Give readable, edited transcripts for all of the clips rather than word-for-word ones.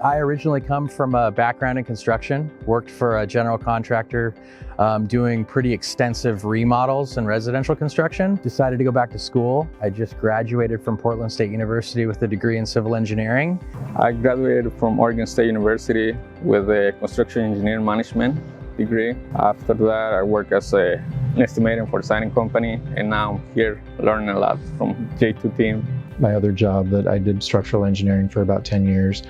I originally come from a background in construction, worked for a general contractor doing pretty extensive remodels and residential construction. Decided to go back to school. I just graduated from Portland State University with a degree in civil engineering. I graduated from Oregon State University with a construction engineering management degree. After that, I worked as an estimator for a siding company, and now I'm here learning a lot from J2 team. My other job that I did structural engineering for about 10 years,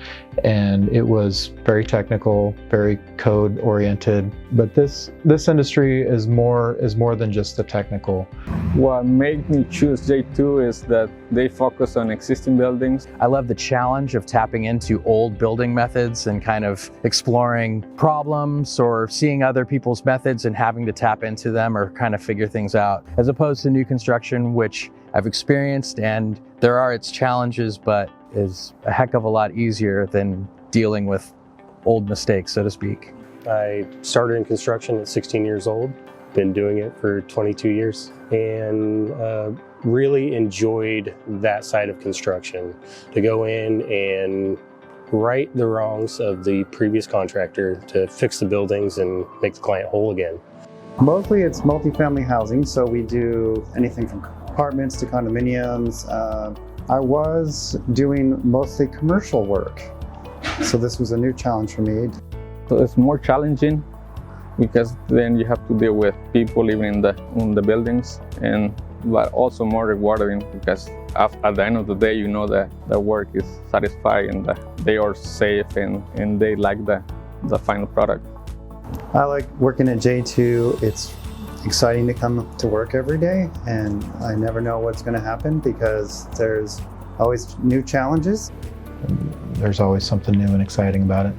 and it was very technical, very code oriented. But this industry is more than just the technical. What made me choose J2 is that they focus on existing buildings. I love the challenge of tapping into old building methods and kind of exploring problems or seeing other people's methods and having to tap into them or kind of figure things out, as opposed to new construction, which I've experienced, and there are its challenges, but is a heck of a lot easier than dealing with old mistakes, so to speak. I started in construction at 16 years old, been doing it for 22 years, and really enjoyed that side of construction. To go in and right the wrongs of the previous contractor, to fix the buildings and make the client whole again. Mostly it's multifamily housing, so we do anything from apartments to condominiums. I was doing mostly commercial work, so this was a new challenge for me. So it's more challenging because then you have to deal with people living in the buildings, but also more rewarding because at the end of the day, you know that the work is satisfying and that they are safe and they like the final product. I like working at J2. It's exciting to come to work every day, and I never know what's going to happen because there's always new challenges. There's always something new and exciting about it.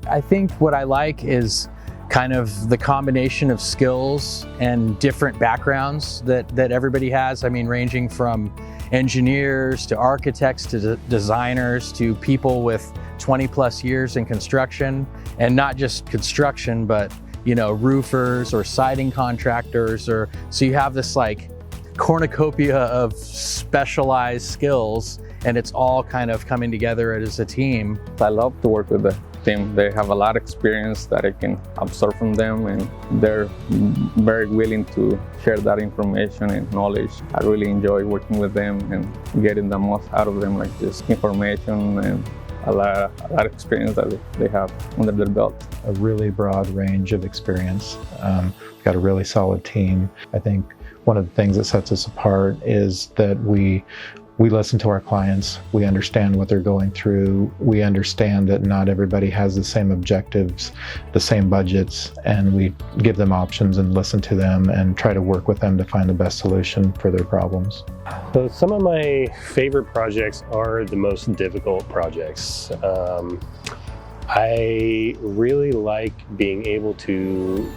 I think what I like is kind of the combination of skills and different backgrounds that everybody has. I mean, ranging from engineers to architects to designers to people with 20 plus years in construction, and not just construction, but roofers or siding contractors, so you have this like cornucopia of specialized skills, and it's all kind of coming together as a team. I love to work with the team. They have a lot of experience that I can absorb from them, and they're very willing to share that information and knowledge. I really enjoy working with them and getting the most out of them, like this information and a lot of experience that they have under their belt. A really broad range of experience. We've got a really solid team. I think one of the things that sets us apart is that we listen to our clients. We understand what they're going through. We understand that not everybody has the same objectives, the same budgets, and we give them options and listen to them and try to work with them to find the best solution for their problems. So some of my favorite projects are the most difficult projects. I really like being able to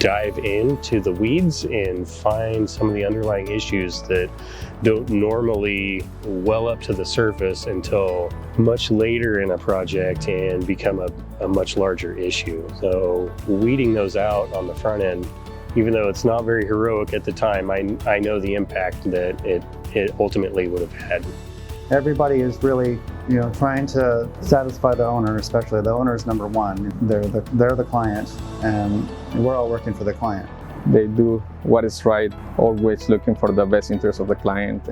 dive into the weeds and find some of the underlying issues that don't normally well up to the surface until much later in a project and become a much larger issue. So weeding those out on the front end, even though it's not very heroic at the time, I know the impact that it ultimately would have had. Everybody is really, trying to satisfy the owner, especially the owner is number one. They're the client, and we're all working for the client. They do what is right, always looking for the best interest of the client.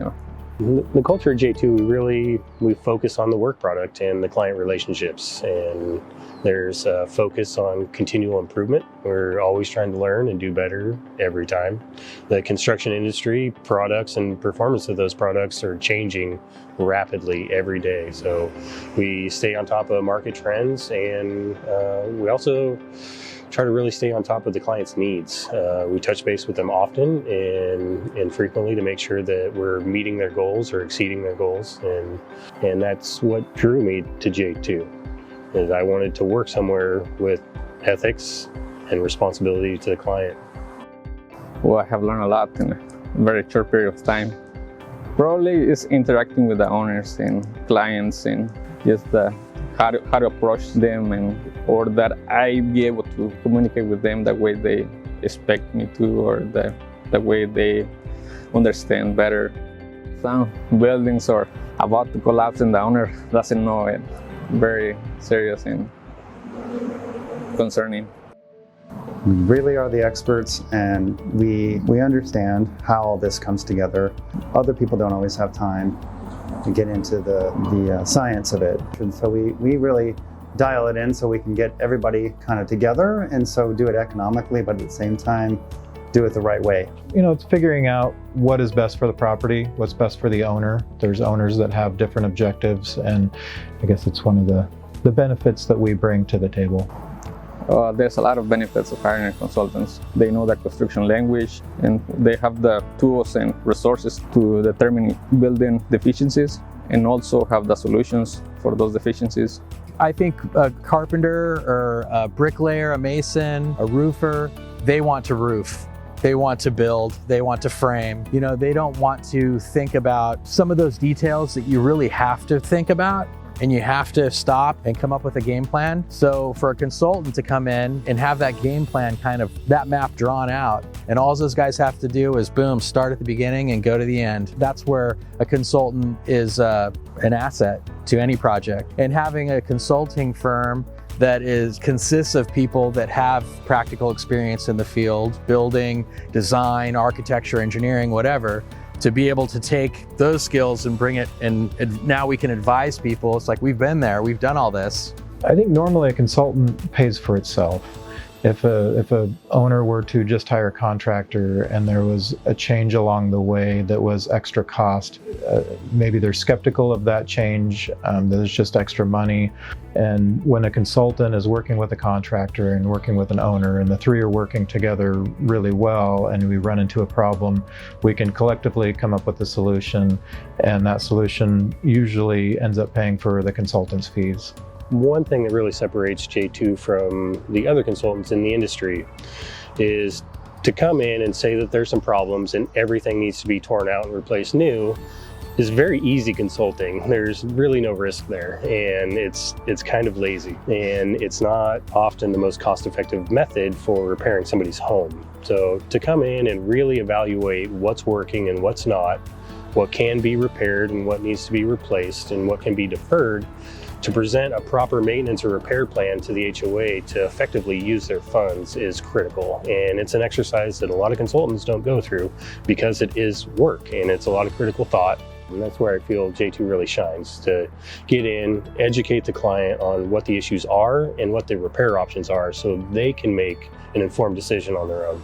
The culture at J2, we focus on the work product and the client relationships, and there's a focus on continual improvement. We're always trying to learn and do better every time. The construction industry, products and performance of those products are changing rapidly every day. So we stay on top of market trends, and we also try to really stay on top of the client's needs. We touch base with them often and frequently to make sure that we're meeting their goals or exceeding their goals. And that's what drew me to J2, is I wanted to work somewhere with ethics and responsibility to the client. Well, I have learned a lot in a very short period of time. Probably it's interacting with the owners and clients and just how to approach them, or that I be able to communicate with them the way they expect me to, or the way they understand better. Some buildings are about to collapse and the owner doesn't know it. very serious and concerning. We really are the experts, and we understand how all this comes together. Other people don't always have time to get into the science of it. And so we really dial it in so we can get everybody kind of together, and so do it economically, but at the same time, do it the right way. You know, it's figuring out what is best for the property, what's best for the owner. There's owners that have different objectives, and I guess it's one of the benefits that we bring to the table. There's a lot of benefits of hiring consultants. They know the construction language, and they have the tools and resources to determine building deficiencies, and also have the solutions for those deficiencies. I think a carpenter or a bricklayer, a mason, a roofer, they want to roof. They want to build, they want to frame. You know, they don't want to think about some of those details that you really have to think about, and you have to stop and come up with a game plan. So for a consultant to come in and have that game plan, kind of that map drawn out, and all those guys have to do is boom, start at the beginning and go to the end. That's where a consultant is an asset to any project. And having a consulting firm that consists of people that have practical experience in the field, building, design, architecture, engineering, whatever, to be able to take those skills and bring it, and now we can advise people. It's like, we've been there, we've done all this. I think normally a consultant pays for itself. If a owner were to just hire a contractor and there was a change along the way that was extra cost, maybe they're skeptical of that change, that it's just extra money. And when a consultant is working with a contractor and working with an owner, and the three are working together really well, and we run into a problem, we can collectively come up with a solution, and that solution usually ends up paying for the consultant's fees. One thing that really separates J2 from the other consultants in the industry is to come in and say that there's some problems and everything needs to be torn out and replaced new is very easy consulting. There's really no risk there, and it's kind of lazy, and it's not often the most cost-effective method for repairing somebody's home. So to come in and really evaluate what's working and what's not, what can be repaired and what needs to be replaced and what can be deferred, to present a proper maintenance or repair plan to the HOA to effectively use their funds is critical. And it's an exercise that a lot of consultants don't go through because it is work and it's a lot of critical thought. And that's where I feel J2 really shines, to get in, educate the client on what the issues are and what the repair options are so they can make an informed decision on their own.